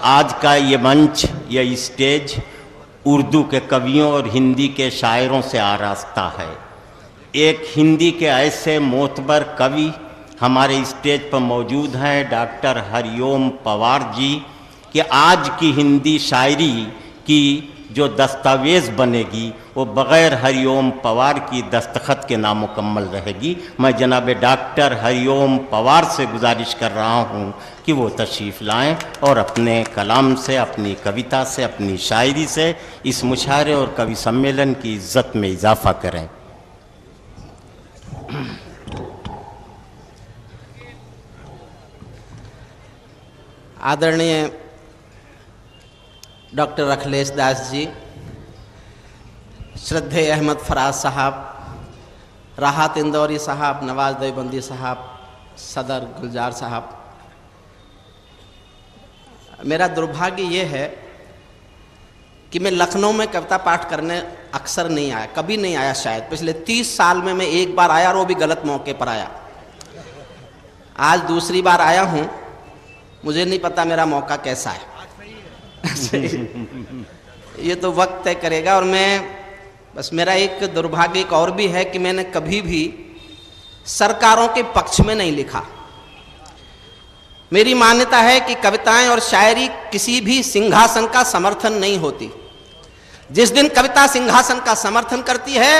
आज का ये मंच, ये स्टेज उर्दू के कवियों और हिंदी के शायरों से आरास्ता है। एक हिंदी के ऐसे मोतबर कवि हमारे स्टेज पर मौजूद हैं, डॉक्टर हरिओम पवार जी, कि आज की हिंदी शायरी की जो दस्तावेज़ बनेगी वो बग़ैर हरिओम पवार की दस्तखत के नामुकम्मल रहेगी। मैं जनाब डॉक्टर हरिओम पवार से गुजारिश कर रहा हूँ कि वो तशरीफ़ लाएं और अपने कलाम से, अपनी कविता से, अपनी शायरी से इस मुशायरे और कवि सम्मेलन की इज़्ज़त में इजाफ़ा करें। आदरणीय डॉक्टर अखिलेश दास जी, श्रद्धेय अहमद फराज साहब, राहत इंदौरी साहब, नवाज देवबंदी साहब, सदर गुलजार साहब, मेरा दुर्भाग्य ये है कि मैं लखनऊ में कविता पाठ करने अक्सर नहीं आया, कभी नहीं आया। शायद पिछले 30 साल में मैं एक बार आया और वो भी गलत मौके पर आया। आज दूसरी बार आया हूँ, मुझे नहीं पता मेरा मौका कैसा है। ये तो वक्त तय करेगा। और मैं बस, मेरा एक दुर्भाग्य एक और भी है कि मैंने कभी भी सरकारों के पक्ष में नहीं लिखा। मेरी मान्यता है कि कविताएं और शायरी किसी भी सिंहासन का समर्थन नहीं होती। जिस दिन कविता सिंहासन का समर्थन करती है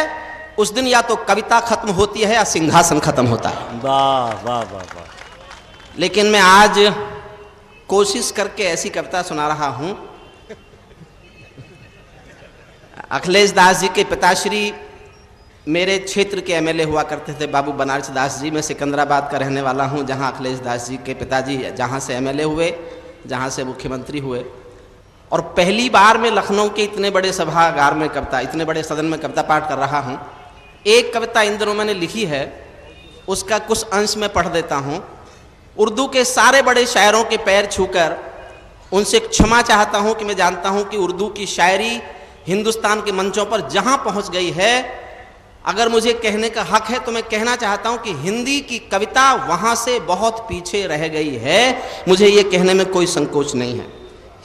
उस दिन या तो कविता खत्म होती है या सिंहासन खत्म होता है। वाह वाह वाह वाह। लेकिन मैं आज कोशिश करके ऐसी कविता सुना रहा हूं। अखिलेश दास जी के पिताश्री मेरे क्षेत्र के एमएलए हुआ करते थे, बाबू बनारस दास जी। मैं सिकंदराबाद का रहने वाला हूं, जहां अखिलेश दास जी के पिताजी जहां से एमएलए हुए, जहां से मुख्यमंत्री हुए। और पहली बार मैं लखनऊ के इतने बड़े सभागार में कविता, इतने बड़े सदन में कविता पाठ कर रहा हूं। एक कविता इन दिनों मैंने लिखी है, उसका कुछ अंश मैं पढ़ देता हूं। उर्दू के सारे बड़े शायरों के पैर छूकर उनसे क्षमा चाहता हूं कि मैं जानता हूं कि उर्दू की शायरी हिंदुस्तान के मंचों पर जहां पहुंच गई है, अगर मुझे कहने का हक है तो मैं कहना चाहता हूं कि हिंदी की कविता वहां से बहुत पीछे रह गई है। मुझे ये कहने में कोई संकोच नहीं है।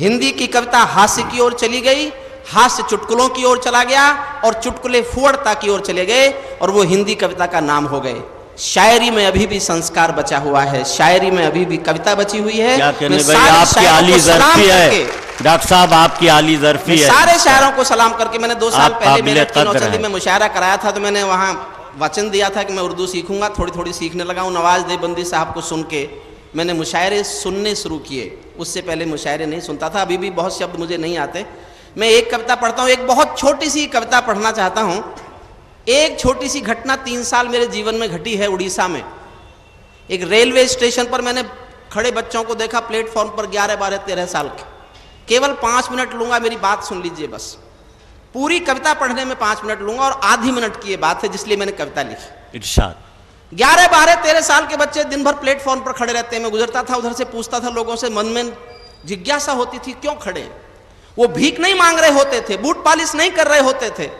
हिंदी की कविता हास्य की ओर चली गई, हास्य चुटकुलों की ओर चला गया और चुटकुले फुहड़ता की ओर चले गए और वो हिंदी कविता का नाम हो गए। शायरी में अभी भी संस्कार बचा हुआ है, शायरी में अभी भी कविता बची हुई है। क्या कहने भाई, आपकी आली ज़र्फ़ी है डॉक्टर साहब, आपकी आली ज़र्फ़ी है। सारे शायरों को सलाम करके, मैंने 2 साल पहले मेरे नौचंदी में मुशायरा कराया था, तो मैंने वहाँ वचन दिया था कि मैं उर्दू सीखूंगा। थोड़ी थोड़ी सीखने लगा हूँ। नवाज देवबंदी साहब को सुन के मैंने मुशायरे सुनने शुरू किए। उससे पहले मुशायरे नहीं सुनता था, अभी भी बहुत शब्द मुझे नहीं आते। मैं एक कविता पढ़ता हूँ, एक बहुत छोटी सी कविता पढ़ना चाहता हूँ। एक छोटी सी घटना 3 साल मेरे जीवन में घटी है उड़ीसा में। एक रेलवे स्टेशन पर मैंने खड़े बच्चों को देखा, प्लेटफॉर्म पर 11, 12, 13 साल के। केवल 5 मिनट लूंगा, मेरी बात सुन लीजिए बस। पूरी कविता पढ़ने में 5 मिनट लूंगा और आधी मिनट की ये बात है जिसलिए मैंने कविता लिखी। इरशाद। 11, 12, 13 साल के बच्चे दिन भर प्लेटफॉर्म पर खड़े रहते हैं। मैं गुजरता था, उधर से पूछता था लोगों से, मन में जिज्ञासा होती थी क्यों खड़े हैं। वो भीख नहीं मांग रहे होते थे, बूट पालिश नहीं कर रहे होते थे।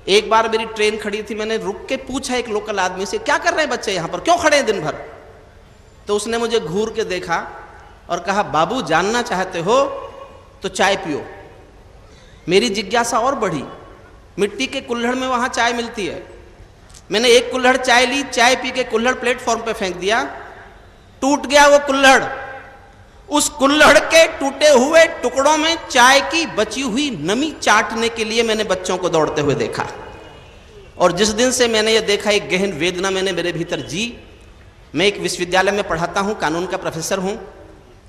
एक बार मेरी ट्रेन खड़ी थी, मैंने रुक के पूछा एक लोकल आदमी से, क्या कर रहे हैं बच्चे यहाँ पर, क्यों खड़े हैं दिन भर। तो उसने मुझे घूर के देखा और कहा, बाबू जानना चाहते हो तो चाय पियो। मेरी जिज्ञासा और बढ़ी। मिट्टी के कुल्हड़ में वहाँ चाय मिलती है। मैंने एक कुल्हड़ चाय ली, चाय पी के कुल्हड़ प्लेटफॉर्म पे फेंक दिया। टूट गया वो कुल्हड़। उस कुल्हड़ के टूटे हुए टुकड़ों में चाय की बची हुई नमी चाटने के लिए मैंने बच्चों को दौड़ते हुए देखा। और जिस दिन से मैंने ये देखा, एक गहन वेदना मैंने मेरे भीतर जी। मैं एक विश्वविद्यालय में पढ़ाता हूँ, कानून का प्रोफेसर हूँ,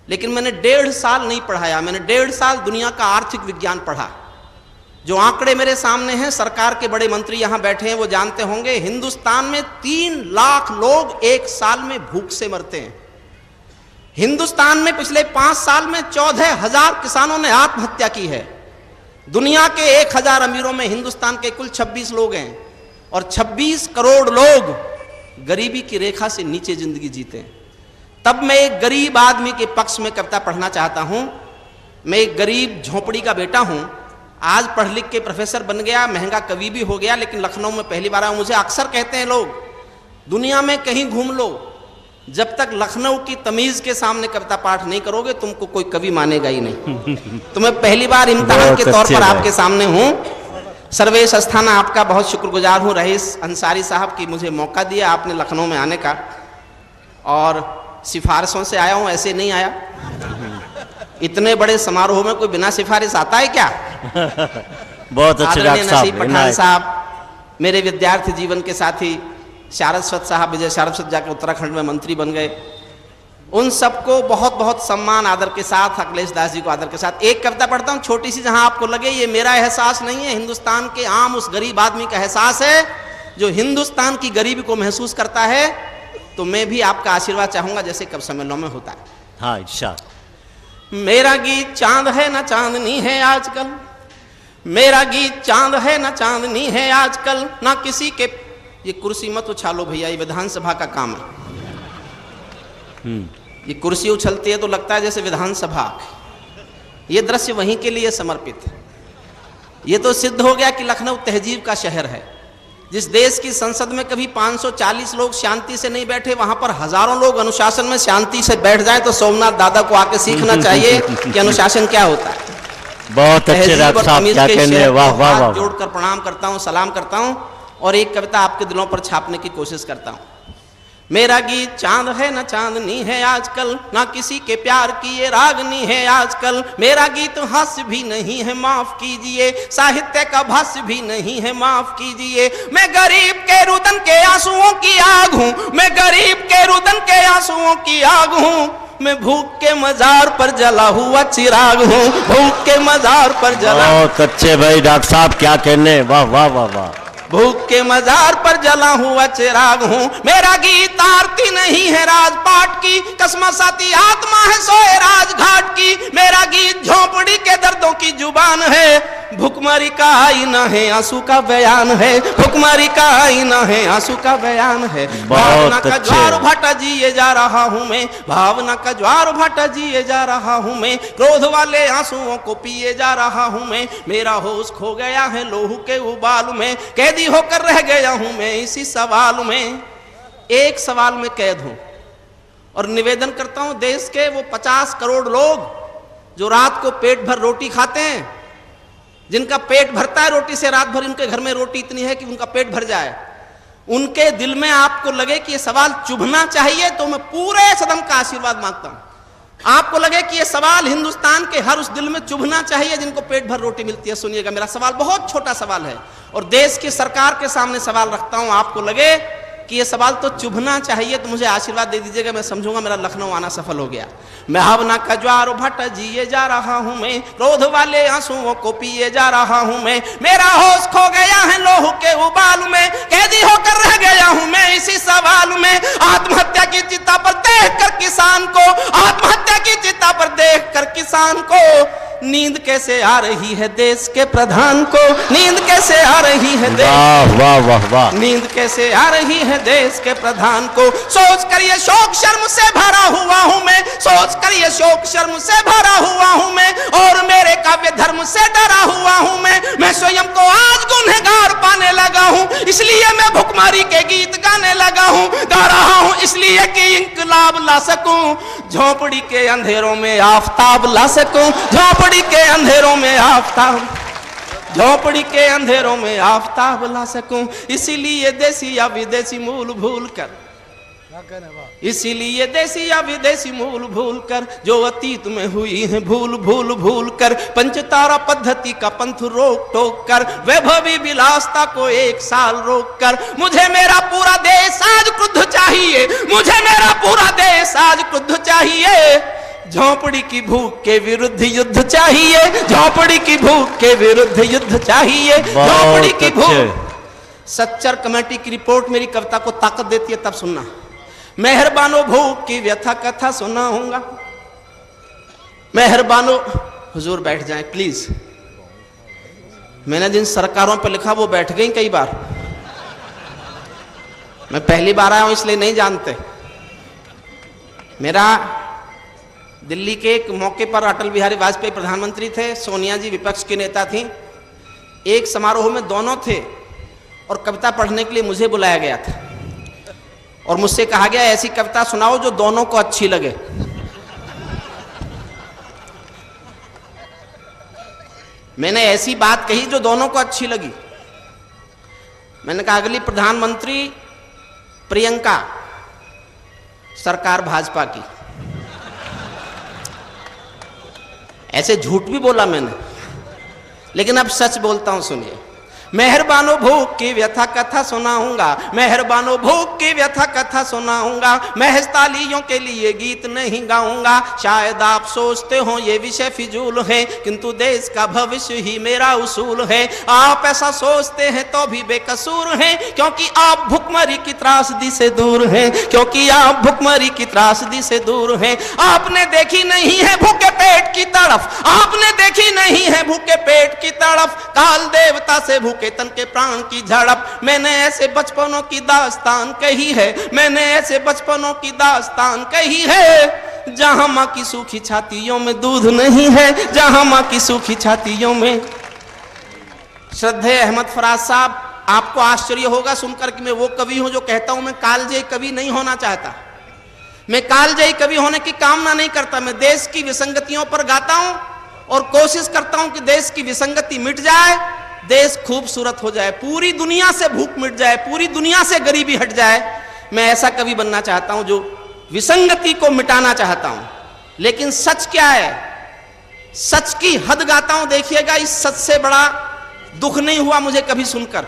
लेकिन मैंने 1.5 साल नहीं पढ़ाया। मैंने 1.5 साल दुनिया का आर्थिक विज्ञान पढ़ा। जो आंकड़े मेरे सामने हैं, सरकार के बड़े मंत्री यहाँ बैठे हैं, वो जानते होंगे, हिंदुस्तान में 3 लाख लोग एक साल में भूख से मरते हैं। हिंदुस्तान में पिछले 5 साल में 14,000 किसानों ने आत्महत्या की है। दुनिया के 1,000 अमीरों में हिंदुस्तान के कुल 26 लोग हैं और 26 करोड़ लोग गरीबी की रेखा से नीचे जिंदगी जीते हैं। तब मैं एक गरीब आदमी के पक्ष में कविता पढ़ना चाहता हूं। मैं एक गरीब झोपड़ी का बेटा हूं, आज पढ़ लिख के प्रोफेसर बन गया, महंगा कवि भी हो गया, लेकिन लखनऊ में पहली बार आया। मुझे अक्सर कहते हैं लोग, दुनिया में कहीं घूम लो, जब तक लखनऊ की तमीज के सामने कविता पाठ नहीं करोगे तुमको कोई कवि मानेगा ही नहीं। तो मैं पहली बार इम्तिहान के तौर पर आपके सामने हूं। सर्वेश अस्थाना आपका बहुत शुक्रगुजार हूं, रईस अंसारी साहब की मुझे मौका दिया आपने लखनऊ में आने का, और सिफारिशों से आया हूं, ऐसे नहीं आया। इतने बड़े समारोह में कोई बिना सिफारिश आता है क्या? बहुत अच्छे डॉक्टर नसीब पठान साहब, मेरे विद्यार्थी जीवन के साथी सारस्वत साहब, विजय सारस्वत जाकर उत्तराखंड में मंत्री बन गए, उन सबको बहुत बहुत सम्मान आदर के साथ, अखिलेश दास जी को आदर के साथ। एक कविता पढ़ता हूँ छोटी सी, जहां आपको लगे ये मेरा एहसास नहीं है, हिंदुस्तान के आम उस गरीब आदमी का एहसास है जो हिंदुस्तान की गरीबी को महसूस करता है। तो मैं भी आपका आशीर्वाद चाहूंगा जैसे कब सम्मेलनों में होता है। हाँ, इरशाद। मेरा गीत चांद है ना चांदनी है आजकल, मेरा गीत चांद है ना चांदनी है आजकल, ना किसी के। ये कुर्सी मत उछालो भैया, ये विधानसभा का काम है। ये कुर्सी उछलती है तो लगता है जैसे विधानसभा। ये दृश्य वहीं के लिए समर्पित है। ये तो सिद्ध हो गया कि लखनऊ तहजीब का शहर है। जिस देश की संसद में कभी 540 लोग शांति से नहीं बैठे, वहां पर हजारों लोग अनुशासन में शांति से बैठ जाएं, तो सोमनाथ दादा को आके सीखना चाहिए कि अनुशासन क्या होता है। बहुत अच्छे डॉक्टर साहब, क्या कहने, वाह वाह वाह। जोड़कर प्रणाम करता हूं, सलाम करता हूं, और एक कविता आपके दिलों पर छापने की कोशिश करता हूं। मेरा गीत चांद है ना चांदनी है आजकल, ना किसी के प्यार की ये रागनी है आजकल। मेरा गीत हास्य भी नहीं है, माफ कीजिए, साहित्य का भाष्य भी नहीं है, माफ कीजिए। मैं गरीब के रुदन के आंसुओं की आग हूं, मैं गरीब के रुदन के आंसुओं की आग हूं। मैं भूख के मजार पर जला हुआ चिराग हूं, भूख के मजार पर जला। बहुत अच्छे भाई डॉक्टर साहब, क्या कहने, वाह वाह वाह वाह। भूख के मजार पर जला हुआ चिराग हूँ। मेरा गीत आरती नहीं है राजपाट की, कसमसाती आत्मा है सोए राजघाट की। मेरा गीत झोंपड़ी के दर्दों की जुबान है, भुखमरी का आईना है, आंसू का बयान है, भुखमरी का आईना है, आंसू का बयान है। भावना का ज्वार भाटा जिए जा रहा हूँ मैं, भावना का ज्वार भाटा जिए जा रहा हूँ मैं। क्रोध वाले आंसुओं को पिए जा रहा हूँ मैं। मेरा होश खो गया है लोहू के उबाल में, कैदी होकर रह गया हूँ मैं इसी सवाल में। एक सवाल में कैद हूँ और निवेदन करता हूँ देश के वो 50 करोड़ लोग जो रात को पेट भर रोटी खाते हैं, जिनका पेट भरता है रोटी से, रात भर इनके घर में रोटी इतनी है कि उनका पेट भर जाए, उनके दिल में आपको लगे कि ये सवाल चुभना चाहिए, तो मैं पूरे सदन का आशीर्वाद मांगता हूं। आपको लगे कि ये सवाल हिंदुस्तान के हर उस दिल में चुभना चाहिए जिनको पेट भर रोटी मिलती है। सुनिएगा, मेरा सवाल बहुत छोटा सवाल है और देश की सरकार के सामने सवाल रखता हूं। आपको लगे कि ये सवाल तो चुभना चाहिए तो मुझे आशीर्वाद दे दीजिएगा, मैं समझूंगा मेरा लखनऊ आना सफल हो गया। मैं भावना का ज्वार भट जिए जा रहा हूं मैं, क्रोध वाले आंसुओं को पिए जा रहा हूं मैं। मेरा होश खो गया है लोहू के उबाल में, कैदी होकर रह गया हूं मैं इसी सवाल में। आत्महत्या की चिता पर देख कर किसान को, आत्महत्या की चिता पर देख कर किसान को, नींद कैसे आ रही है देश के प्रधान को, नींद कैसे आ रही है वाह वाह वाह वाह, नींद कैसे आ रही है देश के प्रधान को। सोच कर ये शोक शर्म से भरा हुआ हूं मैं, सोच कर ये शोक शर्म से भरा हुआ हूं मैं, और मेरे काव्य धर्म से डरा हुआ हूं मैं स्वयं को आज गुनहगार पाने लगा हूं, इसलिए मैं भुखमरी के गीत गाने लगा हूं। गा रहा हूं इसलिए कि इंकलाब ला सकूं, झोपड़ी के अंधेरों में आफताब ला सकूं, झोपड़ी के अंधेरों में आफताब, झोपड़ी के अंधेरों में आफताब ला सकूं। इसीलिए देसी या विदेशी मूल भूल कर, इसीलिए देसी या विदेशी मूल भूल कर, जो अतीत में हुई है भूल भूल भूल कर, पंचतारा पद्धति का पंथ रोक टोक कर, वैभवी विलासता को एक साल रोक कर, मुझे मेरा पूरा देश आज क्रुद्ध चाहिए, मुझे मेरा पूरा देश आज क्रुद्ध चाहिए। झोपड़ी की भूख के विरुद्ध युद्ध चाहिए, झोपड़ी की भूख के विरुद्ध युद्ध चाहिए, झोपड़ी की भूख। सच्चर कमेटी की रिपोर्ट मेरी कविता को ताकत देती है, तब सुनना। मेहरबानो भूख की व्यथा कथा सुनाऊंगा, मेहरबानो। हुजूर बैठ जाएं प्लीज। मैंने जिन सरकारों पर लिखा वो बैठ गई कई बार, मैं पहली बार आया हूं इसलिए नहीं जानते। मेरा दिल्ली के एक मौके पर अटल बिहारी वाजपेयी प्रधानमंत्री थे, सोनिया जी विपक्ष की नेता थी। एक समारोह में दोनों थे और कविता पढ़ने के लिए मुझे बुलाया गया था, और मुझसे कहा गया ऐसी कविता सुनाओ जो दोनों को अच्छी लगे। मैंने ऐसी बात कही जो दोनों को अच्छी लगी। मैंने कहा अगली प्रधानमंत्री प्रियंका, सरकार भाजपा की। ऐसे झूठ भी बोला मैंने, लेकिन अब सच बोलता हूं, सुनिए। मेहरबानो भूख की व्यथा कथा सुनाऊंगा, मेहरबानो भूख की व्यथा कथा सुनाऊंगा, महज तालियों के लिए गीत नहीं गाऊंगा। शायद आप सोचते हो ये विषय फिजूल है, किंतु देश का भविष्य ही मेरा उसूल है। आप ऐसा सोचते हैं तो भी बेकसूर हैं, क्योंकि आप भुखमरी की त्रासदी से दूर हैं, क्योंकि आप भुखमरी की त्रासदी से दूर हैं। आपने देखी नहीं है भूखे पेट की तड़फ, आपने देखी नहीं है भूखे पेट की तड़फ, काल देवता से भूखे तन के प्राण की झड़प। मैंने ऐसे बचपनों की दास्तान कही है, मैंने ऐसे बचपनों की दास्तान कही है, जहां मां की सूखी छातियों में दूध नहीं है, जहां मां की सूखी छातियों में। श्रद्धेय अहमद फराज साहब, आपको आश्चर्य होगा सुनकर कि मैं वो कवि हूं जो कहता हूं मैं कालजयी कवि नहीं होना चाहता। मैं कालजयी कवि होने की कामना नहीं करता। मैं देश की विसंगतियों पर गाता हूं और कोशिश करता हूं कि देश की विसंगति मिट जाए, देश खूबसूरत हो जाए, पूरी दुनिया से भूख मिट जाए, पूरी दुनिया से गरीबी हट जाए। मैं ऐसा कवि बनना चाहता हूं जो विसंगति को मिटाना चाहता हूं। लेकिन सच क्या है, सच की हद गाता हूं। देखिएगा, इस सच से बड़ा दुख नहीं हुआ मुझे कभी सुनकर।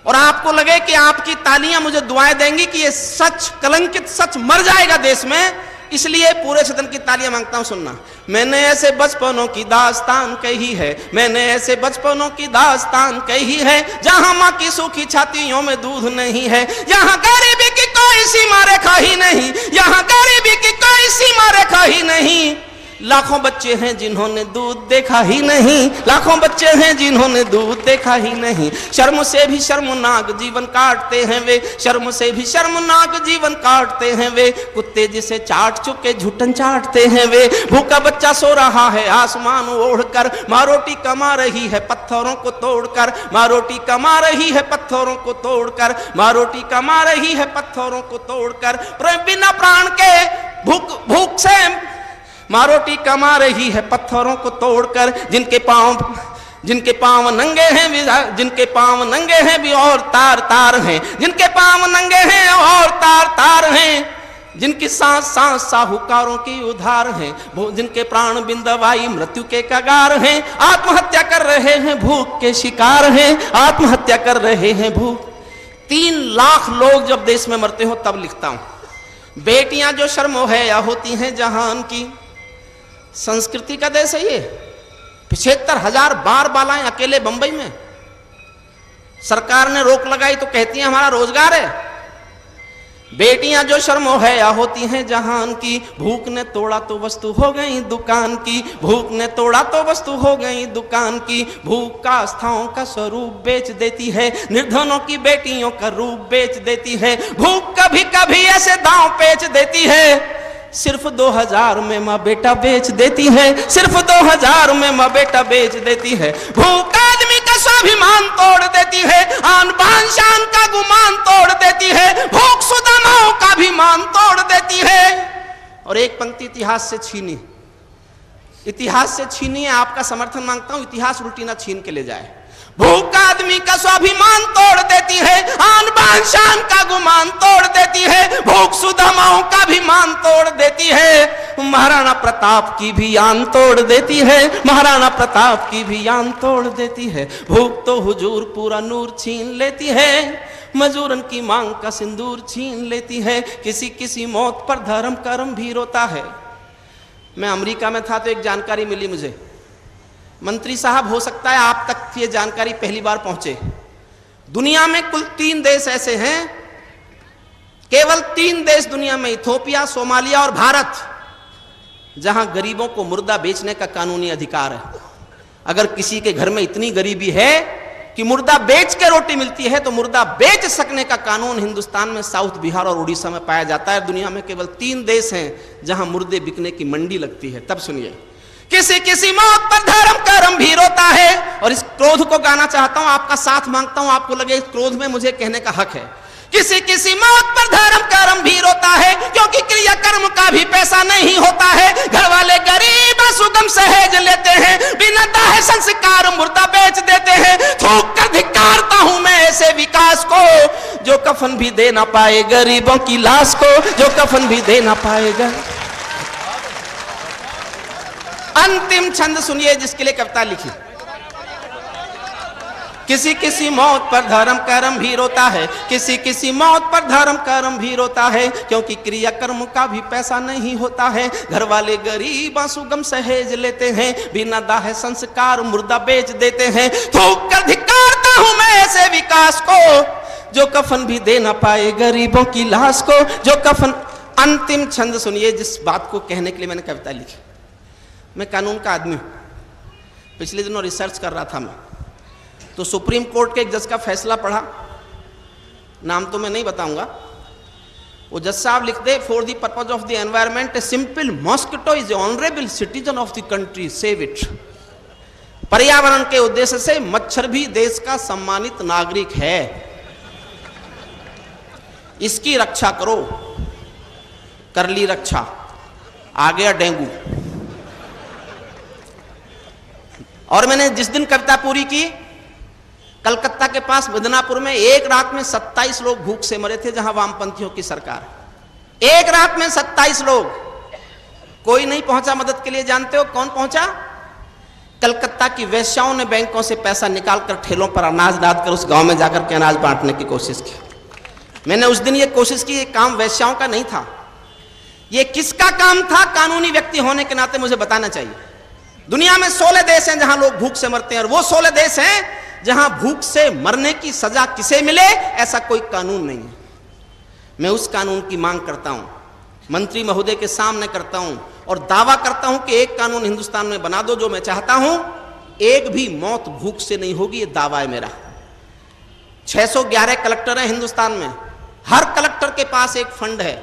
और आपको लगे कि आपकी तालियां मुझे दुआएं देंगी कि ये सच, कलंकित सच मर जाएगा देश में, इसलिए पूरे सदन की तालियां मांगता हूं, सुनना। मैंने ऐसे बचपनों की दास्तान कही है, मैंने ऐसे बचपनों की दास्तान कही है, जहां मां की सूखी छातियों में दूध नहीं है, यहाँ गरीबी की कोई सीमा रेखा ही नहीं, यहाँ गरीबी की कोई सीमा रेखा ही नहीं। लाखों बच्चे हैं जिन्होंने दूध देखा ही नहीं, लाखों बच्चे हैं जिन्होंने दूध देखा ही नहीं। शर्म से भी शर्मनाक जीवन काटते हैं वे, शर्म से भी शर्मनाक जीवन काटते हैं वे, कुत्ते जिसे चाट चुके झुटन चाटते हैं वे। भूखा बच्चा सो रहा है आसमान ओढ़कर, माँ रोटी कमा रही है पत्थरों को तोड़कर, माँ रोटी कमा रही है पत्थरों को तोड़कर, माँ रोटी कमा रही है पत्थरों को तोड़कर। बिना प्राण के भूख से माँ रोटी कमा रही है पत्थरों को तोड़कर। जिनके पांव नंगे हैं, जिनके पांव नंगे हैं भी और तार तार हैं, जिनके पांव नंगे हैं और तार तार हैं, जिनकी सांस सांस साहूकारों की उधार हैं, जिनके प्राण बिंदवाई मृत्यु के कगार हैं, आत्महत्या कर रहे हैं भूख के शिकार हैं, आत्महत्या कर रहे हैं भूख। 3 लाख लोग जब देश में मरते हो तब लिखता हूं। बेटियां जो शर्मोहया होती हैं जहान की, संस्कृति का देश है ये। 75,000 बार बालाएं अकेले बंबई में, सरकार ने रोक लगाई तो कहती हैं हमारा रोजगार है। बेटियां जो शर्मोहया होती हैं जहान की, भूख ने तोड़ा तो वस्तु हो गई दुकान की, भूख ने तोड़ा तो वस्तु हो गई दुकान की। भूख का आस्थाओं का स्वरूप बेच देती है, निर्धनों की बेटियों का रूप बेच देती है। भूख कभी कभी ऐसे दांव पेच देती है, सिर्फ 2000 में माँ बेटा बेच देती है, सिर्फ 2000 में माँ बेटा बेच देती है। भूख आदमी का स्वाभिमान तोड़ देती है, आन बान शान का गुमान तोड़ देती है, भूख सुदामाओं का भी मान तोड़ देती है। और एक पंक्ति इतिहास से छीनी, इतिहास से छीनी है, आपका समर्थन मांगता हूं, इतिहास उल्टी ना छीन के ले जाए। भूख आदमी का स्वाभिमान तोड़ देती है, आन बान शान का गुमान तोड़ देती है, भूख सुदामाओं का भी मान तोड़ देती है, महाराणा प्रताप की भी आन तोड़ देती है, महाराणा प्रताप की भी आन तोड़ देती है। भूख तो हुजूर पूरा नूर छीन लेती है, मजूरन की मांग का सिंदूर छीन लेती है। किसी किसी मौत पर धर्म कर्म भी रोता है। मैं अमेरिका में था तो एक जानकारी मिली मुझे, मंत्री साहब हो सकता है आप तक ये जानकारी पहली बार पहुंचे। दुनिया में कुल 3 देश ऐसे हैं, केवल 3 देश दुनिया में, इथियोपिया, सोमालिया और भारत, जहां गरीबों को मुर्दा बेचने का कानूनी अधिकार है। अगर किसी के घर में इतनी गरीबी है कि मुर्दा बेच के रोटी मिलती है, तो मुर्दा बेच सकने का कानून हिंदुस्तान में साउथ, बिहार और उड़ीसा में पाया जाता है। दुनिया में केवल 3 देश हैं जहां मुर्दे बिकने की मंडी लगती है। तब सुनिए, किसी किसी मौत पर धर्म कर्म भी रोता है। और इस क्रोध को गाना चाहता हूं, आपका साथ मांगता हूं, आपको लगे इस क्रोध में मुझे कहने का हक है। किसी किसी मौत पर धर्म कर्म भी रोता है, क्योंकि क्रिया कर्म का भी पैसा नहीं होता है। घर वाले गरीब सुगम सहेज लेते हैं, बिना दाहे संस्कार मुर्दा बेच देते हैं। थूक कर धिक्कारता हूं मैं ऐसे विकास को, जो कफन भी दे ना पाए गरीबों की लाश को, जो कफन भी दे ना पाएगा। अंतिम छंद सुनिए जिसके लिए कविता लिखी। किसी किसी मौत पर धर्म कर्म भी रोता है, किसी किसी मौत पर धर्म कर्म भी रोता है, क्योंकि क्रिया कर्म का भी पैसा नहीं होता है। घर वाले गरीब सुगम सहेज लेते हैं, बिना दाहे संस्कार मुर्दा बेच देते हैं। थूक कर धिक्कारता हूं मैं ऐसे विकास को, जो कफन भी दे ना पाए गरीबों की लाश को, जो कफन। अंतिम छंद सुनिए जिस बात को कहने के लिए मैंने कविता लिखी। मैं कानून का आदमी हूं। पिछले दिनों रिसर्च कर रहा था मैं, तो सुप्रीम कोर्ट के एक जज का फैसला पढ़ा, नाम तो मैं नहीं बताऊंगा। वो जज साहब लिखते, for the purpose of the environment a simple mosquito is honourable citizen of the country, save it. पर्यावरण के उद्देश्य से मच्छर भी देश का सम्मानित नागरिक है, इसकी रक्षा करो। कर ली रक्षा, आ गया डेंगू। और मैंने जिस दिन कविता पूरी की, कलकत्ता के पास मिदनापुर में एक रात में 27 लोग भूख से मरे थे, जहां वामपंथियों की सरकार। एक रात में 27 लोग, कोई नहीं पहुंचा मदद के लिए। जानते हो कौन पहुंचा? कलकत्ता की वेश्याओं ने बैंकों से पैसा निकालकर ठेलों पर अनाज डाल कर उस गांव में जाकर के अनाज बांटने की कोशिश की। मैंने उस दिन ये कोशिश की, ये काम वेश्याओं का नहीं था। ये किसका काम था? कानूनी व्यक्ति होने के नाते मुझे बताना चाहिए। दुनिया में 16 देश हैं जहां लोग भूख से मरते हैं, और वो 16 देश हैं जहां भूख से मरने की सजा किसे मिले ऐसा कोई कानून नहीं है। मैं उस कानून की मांग करता हूं, मंत्री महोदय के सामने करता हूं, और दावा करता हूं कि एक कानून हिंदुस्तान में बना दो जो मैं चाहता हूं, एक भी मौत भूख से नहीं होगी। ये दावा है मेरा। 611 कलेक्टर हैं हिंदुस्तान में, हर कलेक्टर के पास एक फंड है।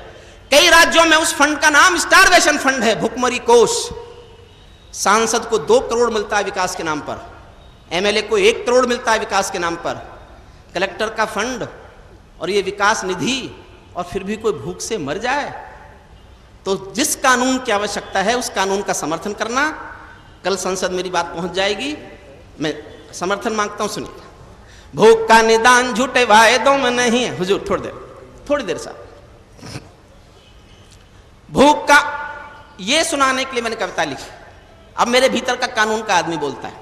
कई राज्यों में उस फंड का नाम स्टारवेशन फंड है, भुखमरी कोष। सांसद को 2 करोड़ मिलता है विकास के नाम पर, एमएलए को 1 करोड़ मिलता है विकास के नाम पर। कलेक्टर का फंड और ये विकास निधि, और फिर भी कोई भूख से मर जाए। तो जिस कानून की आवश्यकता है उस कानून का समर्थन करना। कल संसद मेरी बात पहुंच जाएगी, मैं समर्थन मांगता हूं। सुनिए, भूख का निदान झूठे वायदों में नहीं है। हुजूर थोड़ी देर साहब, भूख का ये सुनाने के लिए मैंने कविता लिखी। अब मेरे भीतर का कानून का आदमी बोलता है,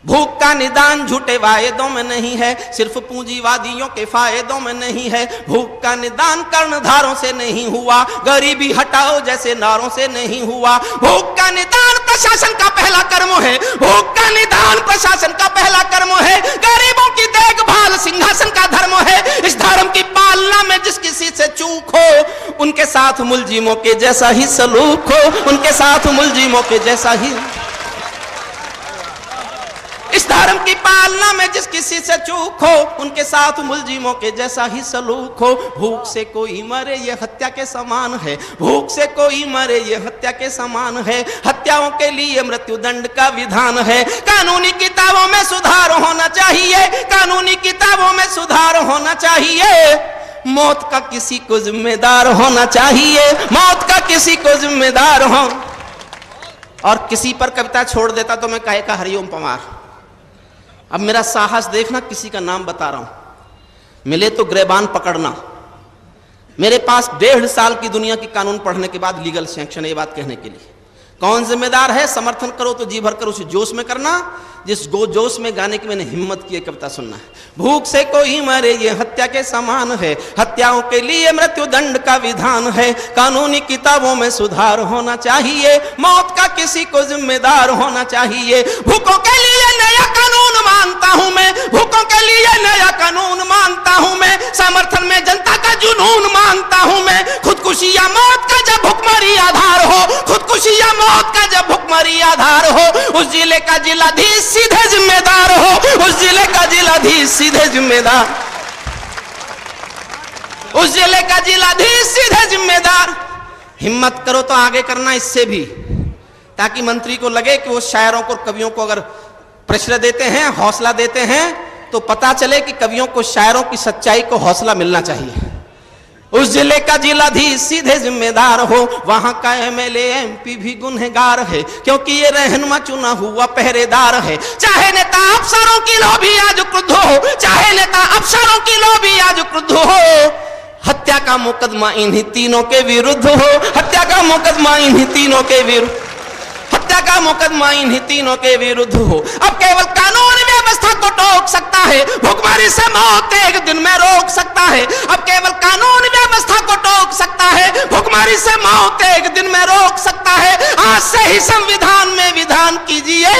भूख का निदान झूठे वायदों में नहीं है, सिर्फ पूंजीवादियों के फायदों में नहीं है। भूख का निदान कर्णधारों से नहीं हुआ, गरीबी हटाओ जैसे नारों से नहीं हुआ। भूख का निदान प्रशासन का पहला कर्म है, भूख का निदान प्रशासन का पहला कर्म है। गरीबों की देखभाल सिंहासन का धर्म है। इस धर्म की पालना में जिस किसी से चूक हो, उनके साथ मुलजिमों के जैसा ही सलूक हो, उनके साथ मुलजिमों के जैसा ही। इस धर्म की पालना में जिस किसी से चूक हो, उनके साथ मुलजिमों के जैसा ही सलूक हो। भूख से कोई मरे ये हत्या के समान है, भूख से कोई मरे ये हत्या के समान है। हत्याओं के लिए मृत्युदंड का विधान है। कानूनी किताबों में सुधार होना चाहिए, कानूनी किताबों में सुधार होना चाहिए। मौत का किसी को जिम्मेदार होना चाहिए, मौत का किसी को जिम्मेदार हो। और किसी पर कविता छोड़ देता तो मैं कहे का हरिओम पवार। अब मेरा साहस देखना, किसी का नाम बता रहा हूं। मिले तो ग्रेबान पकड़ना। मेरे पास 1.5 साल की दुनिया की कानून पढ़ने के बाद लीगल सैंक्शन है ये बात कहने के लिए। कौन जिम्मेदार है? समर्थन करो तो जी भर कर उसी जोश में करना जिस जोश में गाने की मैंने हिम्मत की कविता सुनना है। भूख से कोई मरे ये हत्या के समान है, हत्याओं के लिए मृत्युदंड का विधान है। कानूनी किताबों में सुधार होना चाहिए, मौत का किसी को जिम्मेदार होना चाहिए। भूखों के लिए नया कानून मानता हूं मैं, भूखों के लिए नया कानून मानता हूं मैं। समर्थन में जनता का जुनून मानता हूं मैं। खुदकुशी या मौत का जब भुखमरी आधार हो, खुदकुशी या मौत का जब भुखमरी आधार हो, उस जिले का जिलाधीश सीधे जिम्मेदार हो, उस जिले का जिलाधीश सीधे जिम्मेदार, उस जिले का जिलाधीश सीधे जिम्मेदार। हिम्मत करो तो आगे करना इससे भी, ताकि मंत्री को लगे कि वो शायरों को, कवियों को अगर प्रेशर देते हैं, हौसला देते हैं, तो पता चले कि कवियों को, शायरों की सच्चाई को हौसला मिलना चाहिए। उस जिले का जिलाधीश सीधे जिम्मेदार हो, वहां का एमएलए एमपी भी गुनहगार है, क्योंकि ये रहनुमा चुना हुआ पहरेदार है। चाहे नेता अफसरों की लोभी आज क्रुद्ध हो, चाहे नेता अफसरों की लोभी आज क्रुद्ध हो, हत्या का मुकदमा इन्हीं तीनों के विरुद्ध हो, हत्या का मुकदमा इन्हीं तीनों के विरुद्ध, हत्या का मुकदमा इन्हीं तीनों के विरुद्ध हो। अब केवल कानून व्यवस्था को टोक सकता है, भुखमरी से मौत एक दिन में रोक सकता है। अब केवल कानून व्यवस्था को टोक सकता है, भुखमरी से मौत एक दिन में रोक सकता है। आज से ही संविधान में विधान कीजिए,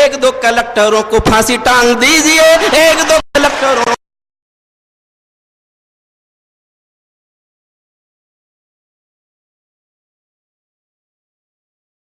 एक दो कलेक्टरों को फांसी टांग दीजिए, एक दो कलेक्टरों